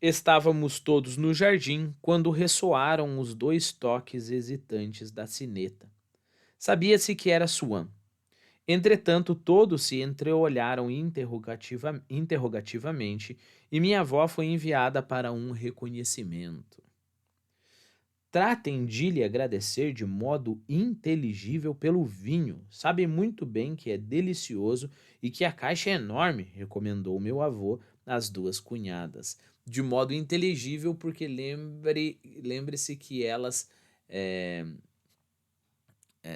Estávamos todos no jardim quando ressoaram os 2 toques hesitantes da sineta. Sabia-se que era Swan. Entretanto, todos se entreolharam interrogativamente e minha avó foi enviada para um reconhecimento. Tratem de lhe agradecer de modo inteligível pelo vinho. Sabe muito bem que é delicioso e que a caixa é enorme, recomendou meu avô às 2 cunhadas. De modo inteligível, porque lembre-se que elas eh,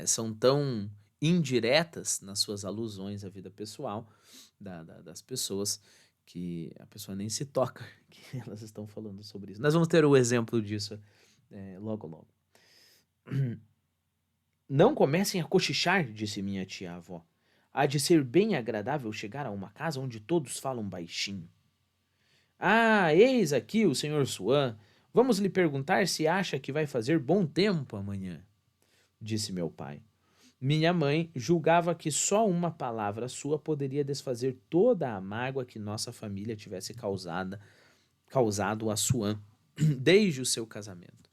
são tão indiretas nas suas alusões à vida pessoal das pessoas que a pessoa nem se toca que elas estão falando sobre isso. Nós vamos ter o exemplo disso logo logo. Não comecem a cochichar, disse minha tia-avó. Há de ser bem agradável chegar a uma casa onde todos falam baixinho. Ah, eis aqui o senhor Swan. Vamos lhe perguntar se acha que vai fazer bom tempo amanhã, disse meu pai. Minha mãe julgava que só uma palavra sua poderia desfazer toda a mágoa que nossa família tivesse causado a Swan desde o seu casamento.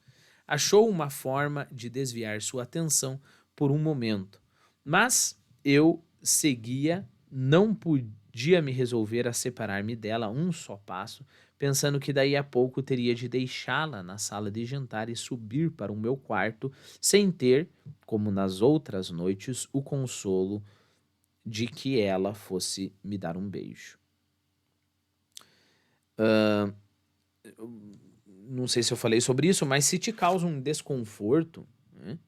Achou uma forma de desviar sua atenção por um momento, mas eu seguia, não podia me resolver a separar-me dela a um só passo, pensando que daí a pouco teria de deixá-la na sala de jantar e subir para o meu quarto, sem ter, como nas outras noites, o consolo de que ela fosse me dar um beijo. Não sei se eu falei sobre isso, mas se te causa um desconforto, né,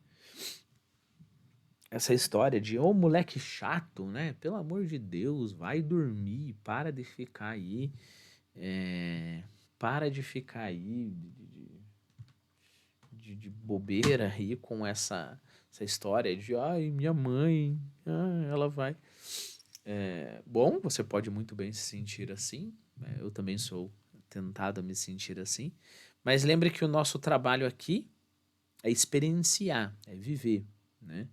essa história de, ô moleque chato, né? Pelo amor de Deus, vai dormir, para de ficar aí, para de ficar aí de bobeira aí com essa história de, ai, minha mãe, ela vai. Bom, você pode muito bem se sentir assim, né? Eu também sou tentado a me sentir assim, mas lembre que o nosso trabalho aqui é experienciar, é viver, né?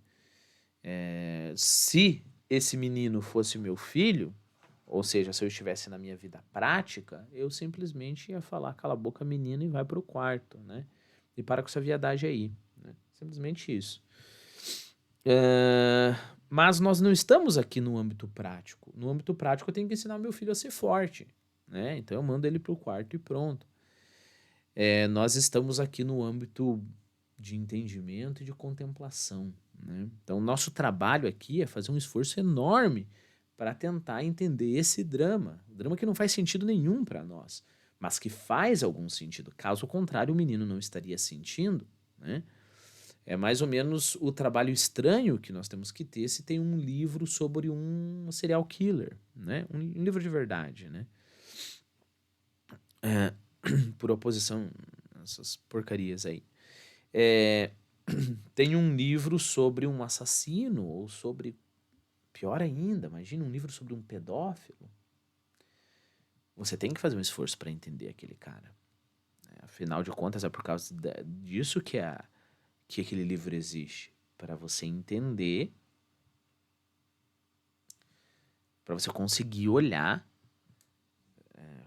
Se esse menino fosse meu filho, ou seja, se eu estivesse na minha vida prática, eu simplesmente ia falar, cala a boca, menino, e vai pro quarto, né? E para com essa viadagem aí, né? Simplesmente isso. Mas nós não estamos aqui no âmbito prático. No âmbito prático, eu tenho que ensinar meu filho a ser forte, né? Então eu mando ele pro quarto e pronto. Nós estamos aqui no âmbito de entendimento e de contemplação, né? Então, nosso trabalho aqui é fazer um esforço enorme para tentar entender esse drama. O drama que não faz sentido nenhum para nós, mas que faz algum sentido. Caso contrário, o menino não estaria sentindo, né? É mais ou menos o trabalho estranho que nós temos que ter se tem um livro sobre um serial killer, né? Um livro de verdade, né? Por oposição a essas porcarias aí. Tem um livro sobre um assassino, ou sobre, pior ainda, imagina um livro sobre um pedófilo. Você tem que fazer um esforço para entender aquele cara, né? Afinal de contas, é por causa disso que aquele livro existe. Para você entender, para você conseguir olhar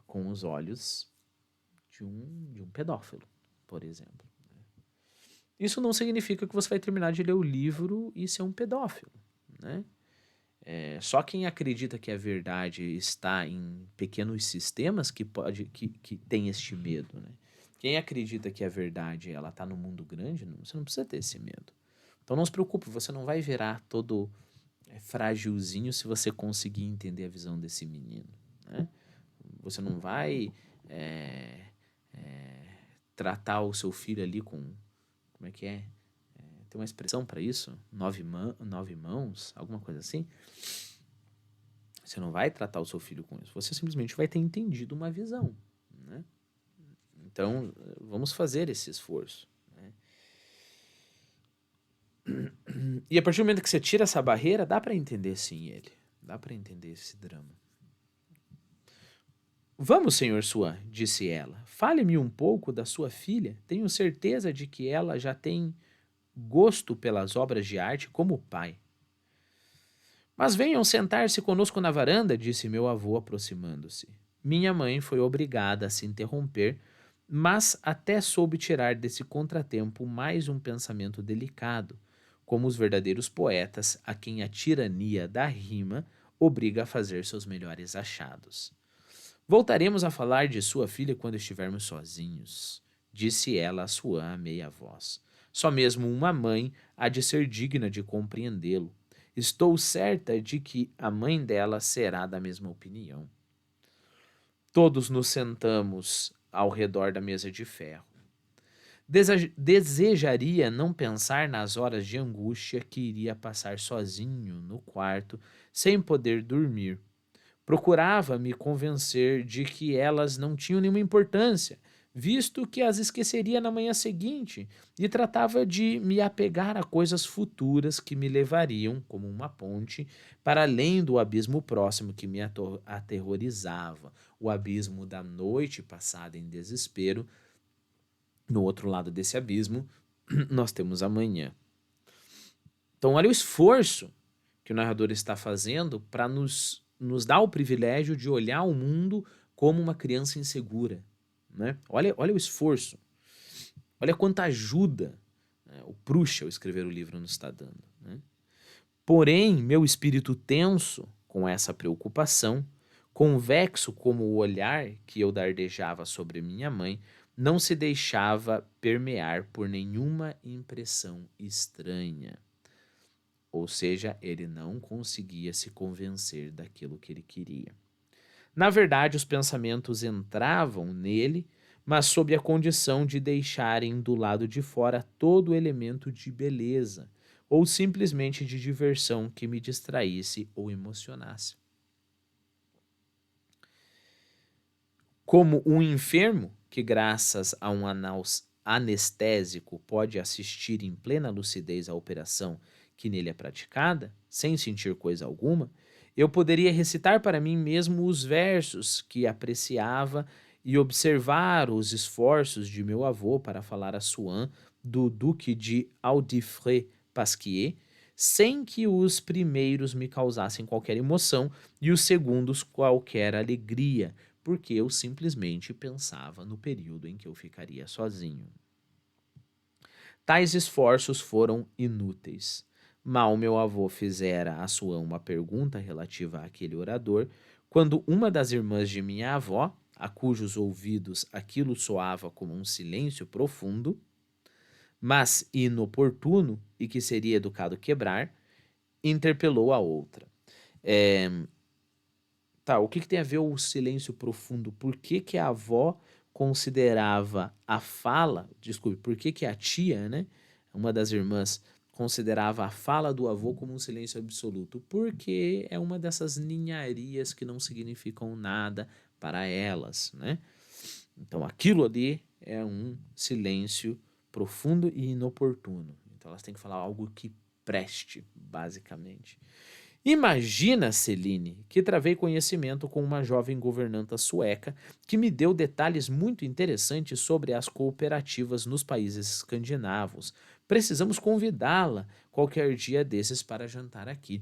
com os olhos de um pedófilo, por exemplo. Isso não significa que você vai terminar de ler o livro e ser um pedófilo, né? Só quem acredita que a verdade está em pequenos sistemas que tem este medo, né? Quem acredita que a verdade ela está no mundo grande, você não precisa ter esse medo. Então não se preocupe, você não vai virar todo frágilzinho se você conseguir entender a visão desse menino, né? Você não vai tratar o seu filho ali com, como é que é? Tem uma expressão para isso? 9 mãos, alguma coisa assim. Você não vai tratar o seu filho com isso. Você simplesmente vai ter entendido uma visão, né? Então, vamos fazer esse esforço, né? E a partir do momento que você tira essa barreira, dá para entender sim ele. Dá para entender esse drama. Vamos, senhor Swan, disse ela. Fale-me um pouco da sua filha. Tenho certeza de que ela já tem gosto pelas obras de arte como o pai. Mas venham sentar-se conosco na varanda, disse meu avô, aproximando-se. Minha mãe foi obrigada a se interromper, mas até soube tirar desse contratempo mais um pensamento delicado, como os verdadeiros poetas, a quem a tirania da rima obriga a fazer seus melhores achados. Voltaremos a falar de sua filha quando estivermos sozinhos, disse ela a sua a meia voz. Só mesmo uma mãe há de ser digna de compreendê-lo. Estou certa de que a mãe dela será da mesma opinião. Todos nos sentamos ao redor da mesa de ferro. Desejaria não pensar nas horas de angústia que iria passar sozinho no quarto, sem poder dormir. Procurava me convencer de que elas não tinham nenhuma importância, visto que as esqueceria na manhã seguinte, e tratava de me apegar a coisas futuras que me levariam, como uma ponte, para além do abismo próximo que me aterrorizava, o abismo da noite passada em desespero. No outro lado desse abismo, nós temos a manhã. Então, olha o esforço que o narrador está fazendo para nos dar o privilégio de olhar o mundo como uma criança insegura. Né? Olha o esforço. Olha quanta ajuda, né, o Proust, ao escrever o livro, nos está dando. Né? Porém, meu espírito tenso com essa preocupação, convexo como o olhar que eu dardejava sobre minha mãe, não se deixava permear por nenhuma impressão estranha. Ou seja, ele não conseguia se convencer daquilo que ele queria. Na verdade, os pensamentos entravam nele, mas sob a condição de deixarem do lado de fora todo o elemento de beleza, ou simplesmente de diversão que me distraísse ou emocionasse. Como um enfermo que, graças a um anestésico, pode assistir em plena lucidez à operação que nele é praticada, sem sentir coisa alguma, eu poderia recitar para mim mesmo os versos que apreciava e observar os esforços de meu avô para falar a Swann do Duque de Audifray-Pasquier, sem que os primeiros me causassem qualquer emoção e os segundos qualquer alegria, porque eu simplesmente pensava no período em que eu ficaria sozinho. Tais esforços foram inúteis. Mal meu avô fizera a Swan uma pergunta relativa àquele orador, quando uma das irmãs de minha avó, a cujos ouvidos aquilo soava como um silêncio profundo, mas inoportuno e que seria educado quebrar, interpelou a outra. É, Tá, o que que tem a ver o silêncio profundo? Por que que a avó considerava a fala, desculpe, por que que a tia, né, uma das irmãs, considerava a fala do avô como um silêncio absoluto? Porque é uma dessas ninharias que não significam nada para elas, né? Então aquilo ali é um silêncio profundo e inoportuno. Então elas têm que falar algo que preste, basicamente. Imagina, Celine, que travei conhecimento com uma jovem governanta sueca que me deu detalhes muito interessantes sobre as cooperativas nos países escandinavos. Precisamos convidá-la qualquer dia desses para jantar aqui.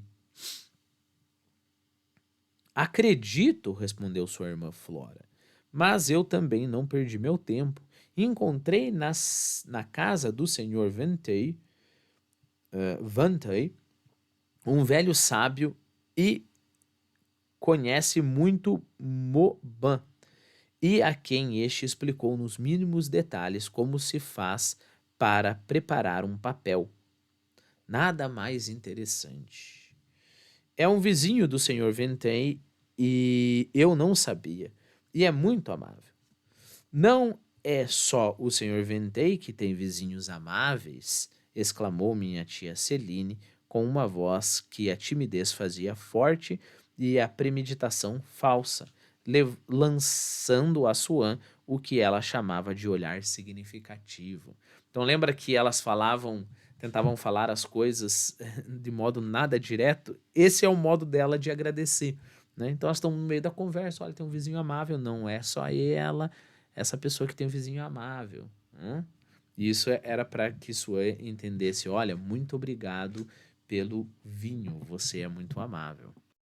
Acredito, respondeu sua irmã Flora, mas eu também não perdi meu tempo. Encontrei na casa do Sr. Vantey um velho sábio e conhece muito Moban, e a quem este explicou nos mínimos detalhes como se faz para preparar um papel. Nada mais interessante. É um vizinho do Sr. Ventém e eu não sabia. E é muito amável. Não é só o Sr. Ventém que tem vizinhos amáveis, exclamou minha tia Celine com uma voz que a timidez fazia forte e a premeditação falsa, lançando a Swan o que ela chamava de olhar significativo. Então lembra que elas tentavam falar as coisas de modo nada direto? Esse é o modo dela de agradecer, né? Então elas estão no meio da conversa, olha, tem um vizinho amável, não é só ela, essa pessoa que tem um vizinho amável, né? E isso era para que Swan entendesse, olha, muito obrigado pelo vinho, você é muito amável.